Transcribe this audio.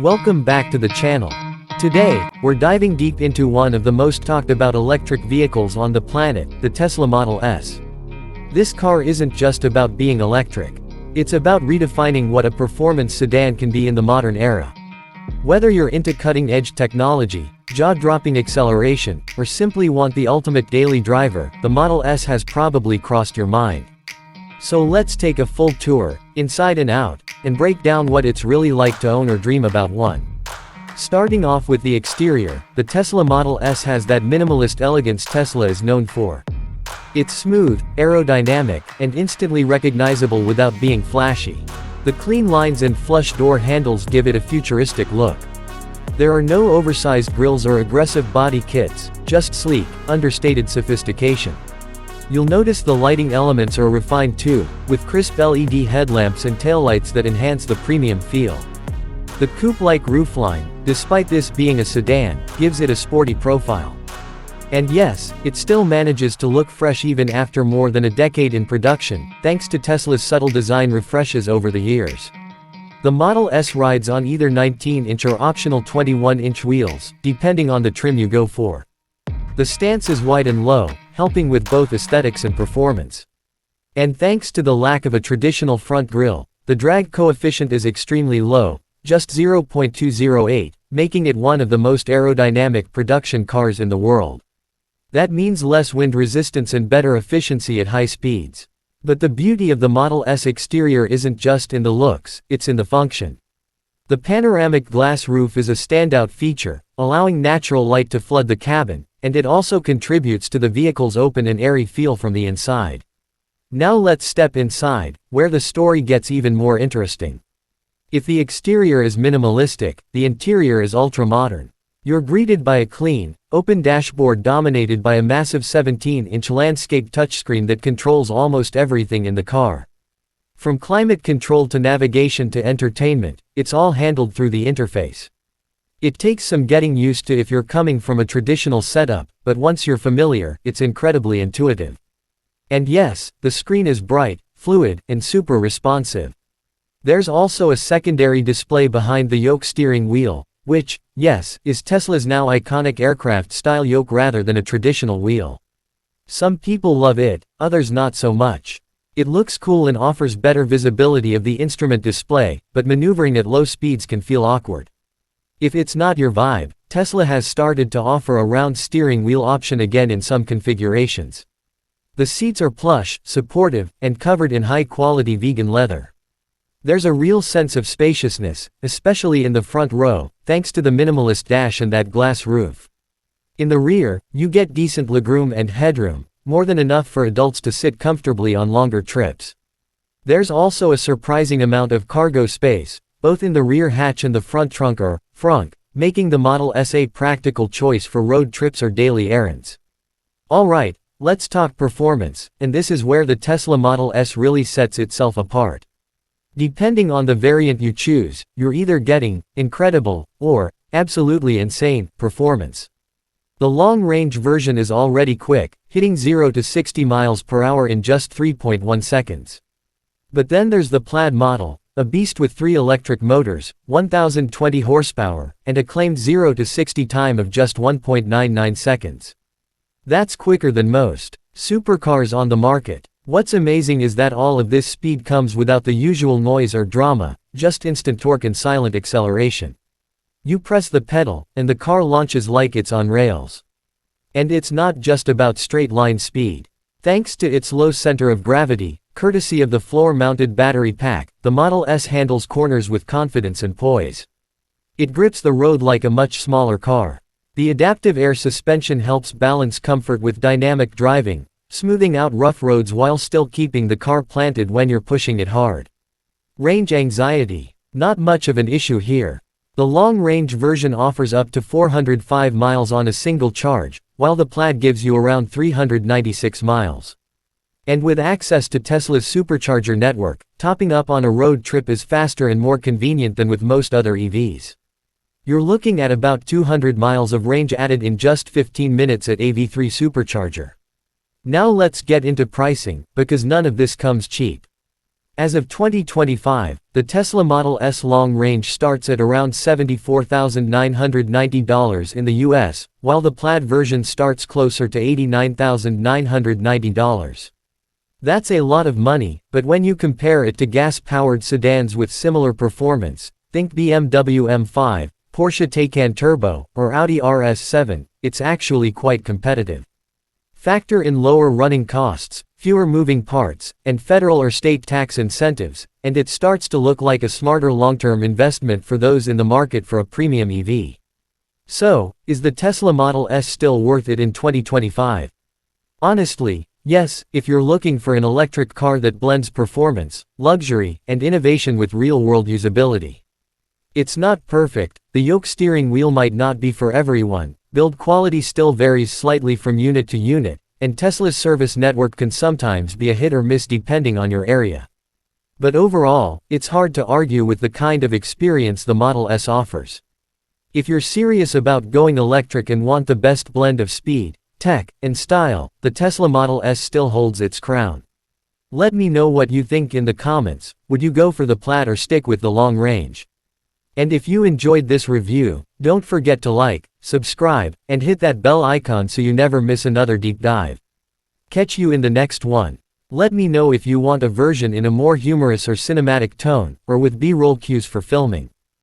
Welcome back to the channel. Today, we're diving deep into one of the most talked about electric vehicles on the planet, the Tesla Model S. This car isn't just about being electric. It's about redefining what a performance sedan can be in the modern era. Whether you're into cutting-edge technology, jaw-dropping acceleration, or simply want the ultimate daily driver, the Model S has probably crossed your mind. So let's take a full tour, inside and out, and break down what it's really like to own or dream about one. Starting off with the exterior, the Tesla Model S has that minimalist elegance Tesla is known for. It's smooth, aerodynamic, and instantly recognizable without being flashy. The clean lines and flush door handles give it a futuristic look. There are no oversized grilles or aggressive body kits, just sleek, understated sophistication. You'll notice the lighting elements are refined too, with crisp LED headlamps and taillights that enhance the premium feel. The coupe-like roofline, despite this being a sedan, gives it a sporty profile. And yes, it still manages to look fresh even after more than a decade in production, thanks to Tesla's subtle design refreshes over the years. The Model S rides on either 19-inch or optional 21-inch wheels, depending on the trim you go for. The stance is wide and low, helping with both aesthetics and performance. And thanks to the lack of a traditional front grille, the drag coefficient is extremely low, just 0.208, making it one of the most aerodynamic production cars in the world. That means less wind resistance and better efficiency at high speeds. But the beauty of the Model S exterior isn't just in the looks, it's in the function. The panoramic glass roof is a standout feature, allowing natural light to flood the cabin, and it also contributes to the vehicle's open and airy feel from the inside. Now let's step inside, where the story gets even more interesting. If the exterior is minimalistic, the interior is ultra-modern. You're greeted by a clean, open dashboard dominated by a massive 17-inch landscape touchscreen that controls almost everything in the car. From climate control to navigation to entertainment, it's all handled through the interface. It takes some getting used to if you're coming from a traditional setup, but once you're familiar, it's incredibly intuitive. And yes, the screen is bright, fluid, and super responsive. There's also a secondary display behind the yoke steering wheel, which, yes, is Tesla's now iconic aircraft-style yoke rather than a traditional wheel. Some people love it, others not so much. It looks cool and offers better visibility of the instrument display, but maneuvering at low speeds can feel awkward. If it's not your vibe, Tesla has started to offer a round steering wheel option again in some configurations. The seats are plush, supportive, and covered in high-quality vegan leather. There's a real sense of spaciousness, especially in the front row, thanks to the minimalist dash and that glass roof. In the rear, you get decent legroom and headroom, more than enough for adults to sit comfortably on longer trips. There's also a surprising amount of cargo space, both in the rear hatch and the front trunk or frunk, making the Model S a practical choice for road trips or daily errands. Alright, let's talk performance, and this is where the Tesla Model S really sets itself apart. Depending on the variant you choose, you're either getting incredible or absolutely insane performance. The long-range version is already quick, hitting 0 to 60 miles per hour in just 3.1 seconds. But then there's the Plaid model, a beast with 3 electric motors, 1020 horsepower, and a claimed 0 to 60 time of just 1.99 seconds. That's quicker than most supercars on the market. What's amazing is that all of this speed comes without the usual noise or drama, just instant torque and silent acceleration. You press the pedal, and the car launches like it's on rails. And it's not just about straight-line speed. Thanks to its low center of gravity, courtesy of the floor-mounted battery pack, the Model S handles corners with confidence and poise. It grips the road like a much smaller car. The adaptive air suspension helps balance comfort with dynamic driving, smoothing out rough roads while still keeping the car planted when you're pushing it hard. Range anxiety. Not much of an issue here. The long-range version offers up to 405 miles on a single charge, while the Plaid gives you around 396 miles. And with access to Tesla's supercharger network, topping up on a road trip is faster and more convenient than with most other EVs. You're looking at about 200 miles of range added in just 15 minutes at AV3 supercharger. Now let's get into pricing, because none of this comes cheap. As of 2025, the Tesla Model S long range starts at around $74,990 in the US, while the Plaid version starts closer to $89,990. That's a lot of money, but when you compare it to gas-powered sedans with similar performance, think BMW M5, Porsche Taycan Turbo, or Audi RS7, it's actually quite competitive. Factor in lower running costs, fewer moving parts, and federal or state tax incentives, and it starts to look like a smarter long-term investment for those in the market for a premium EV. So, is the Tesla Model S still worth it in 2025? Honestly, yes, if you're looking for an electric car that blends performance, luxury, and innovation with real-world usability. It's not perfect, the yoke steering wheel might not be for everyone, build quality still varies slightly from unit to unit, and Tesla's service network can sometimes be a hit or miss depending on your area. But overall, it's hard to argue with the kind of experience the Model S offers. If you're serious about going electric and want the best blend of speed, tech, and style, the Tesla Model S still holds its crown. Let me know what you think in the comments. Would you go for the Plaid or stick with the long range? And if you enjoyed this review, don't forget to like, subscribe, and hit that bell icon so you never miss another deep dive. Catch you in the next one. Let me know if you want a version in a more humorous or cinematic tone, or with B-roll cues for filming.